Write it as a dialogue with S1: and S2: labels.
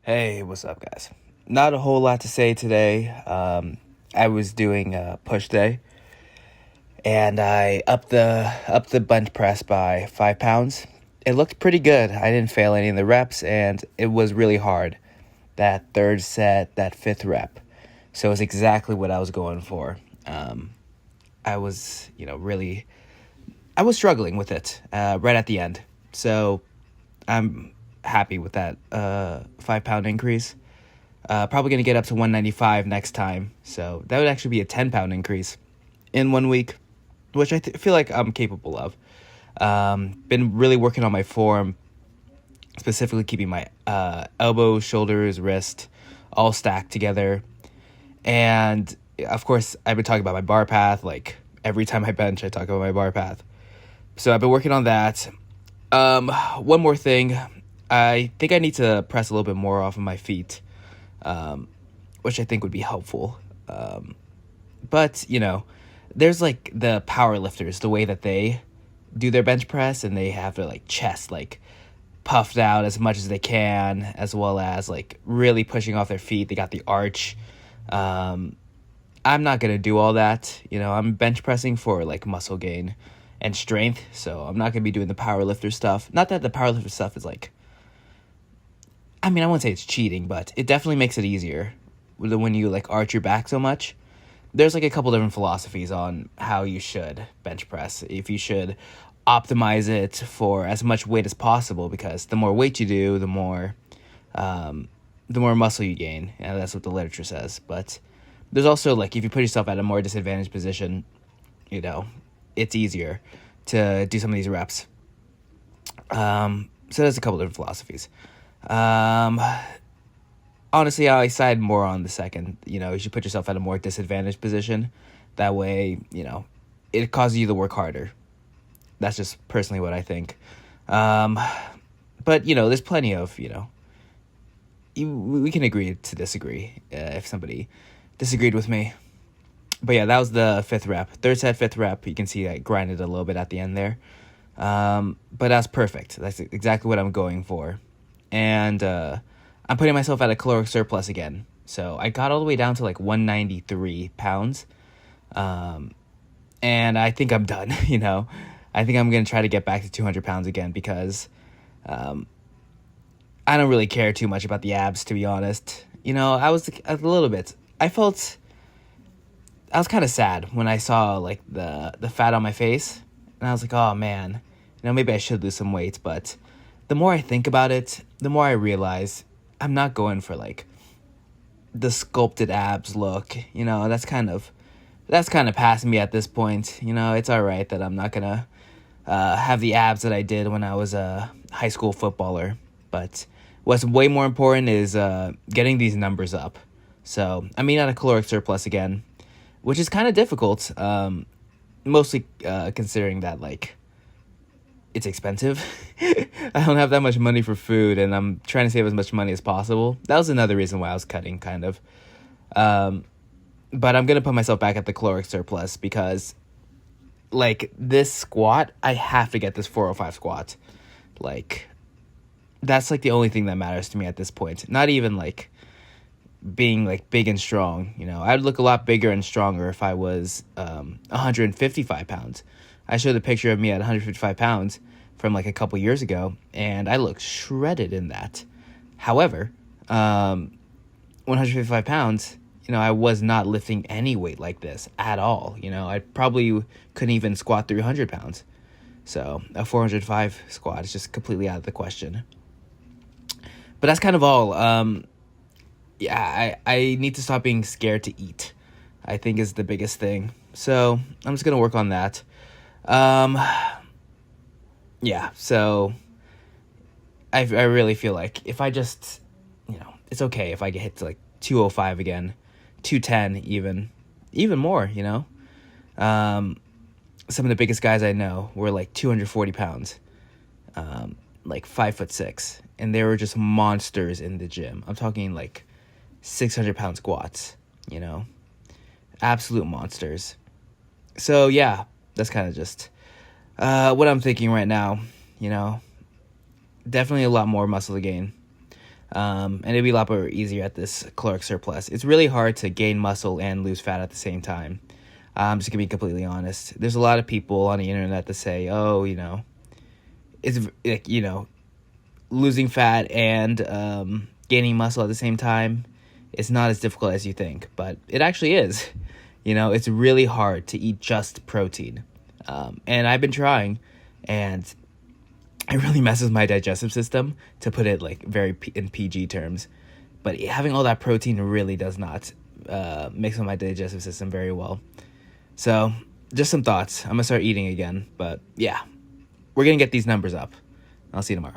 S1: Hey, what's up, guys? Not a whole lot to say today. I was doing a push day, and I upped the bench press by 5 pounds. It looked pretty good. I didn't fail any of the reps, and it was really hard. That third set, that fifth rep, so it was exactly what I was going for. I was, really, I was struggling with it right at the end. So I'm happy with that 5 pound increase. Probably going to get up to 195 next time. So that would actually be a 10-pound increase in 1 week, which I feel like I'm capable of. Been really working on my form, specifically keeping my elbows, shoulders, wrist all stacked together. And of course, I've been talking about my bar path. Like every time I bench, I talk about my bar path. So I've been working on that. One more thing. I think I need to press a little bit more off of my feet, which I think would be helpful. But, there's like the power lifters, the way that they do their bench press, and they have their like chest like puffed out as much as they can, as well as like really pushing off their feet. They got the arch. I'm not gonna do all that. I'm bench pressing for like muscle gain and strength, so I'm not gonna be doing the power lifter stuff. Not that the power lifter stuff is like, I mean, I wouldn't say it's cheating, but it definitely makes it easier when you like arch your back so much. There's like a couple different philosophies on how you should bench press. If you should optimize it for as much weight as possible, because the more weight you do, the more muscle you gain, and that's what the literature says. But there's also like if you put yourself at a more disadvantaged position, it's easier to do some of these reps. So there's a couple different philosophies. Honestly, I side more on the second. You should put yourself at a more disadvantaged position. That way, it causes you to work harder. That's just personally what I think. But, there's plenty of, we can agree to disagree if somebody disagreed with me. But yeah, that was the fifth rep. Third set, fifth rep. You can see I grinded a little bit at the end there. But that's perfect. That's exactly what I'm going for. And I'm putting myself at a caloric surplus again. So I got all the way down to like 193 pounds. And I think I'm done, I think I'm going to try to get back to 200 pounds again because I don't really care too much about the abs, to be honest. I was a little bit. I was kind of sad when I saw like the fat on my face. And I was like, oh man, maybe I should lose some weight. But the more I think about it, the more I realize I'm not going for like the sculpted abs look. That's kind of past me at this point. It's all right that I'm not gonna have the abs that I did when I was a high school footballer. But what's way more important is getting these numbers up. So I'm at a caloric surplus again, which is kind of difficult. Mostly considering that like it's expensive. I don't have that much money for food, and I'm trying to save as much money as possible. That was another reason why I was cutting, kind of. But I'm going to put myself back at the caloric surplus because, like, this squat, I have to get this 405 squat. Like, that's, like, the only thing that matters to me at this point. Not even, like, being, like, big and strong. I'd look a lot bigger and stronger if I was 155 pounds. I showed a picture of me at 155 pounds from like a couple years ago, and I look shredded in that. However, 155 pounds, I was not lifting any weight like this at all. I probably couldn't even squat 300 pounds. So a 405 squat is just completely out of the question. But that's kind of all. I need to stop being scared to eat, I think is the biggest thing. So I'm just going to work on that. So I really feel like if I just, it's okay if I get hit to like 205 again, 210 even more, some of the biggest guys I know were like 240 pounds, like 5'6", and they were just monsters in the gym. I'm talking like 600-pound squats, absolute monsters. So yeah, that's kind of just what I'm thinking right now. Definitely a lot more muscle to gain. And it'd be a lot more easier at this caloric surplus. It's really hard to gain muscle and lose fat at the same time. I'm just gonna be completely honest. There's a lot of people on the internet that say, "Oh, it's like losing fat and gaining muscle at the same time. It's not as difficult as you think," but it actually is. It's really hard to eat just protein, and I've been trying, and it really messes my digestive system, to put it like very in PG terms. But having all that protein really does not mix with my digestive system very well. So, just some thoughts. I'm gonna start eating again, but yeah, we're gonna get these numbers up. I'll see you tomorrow.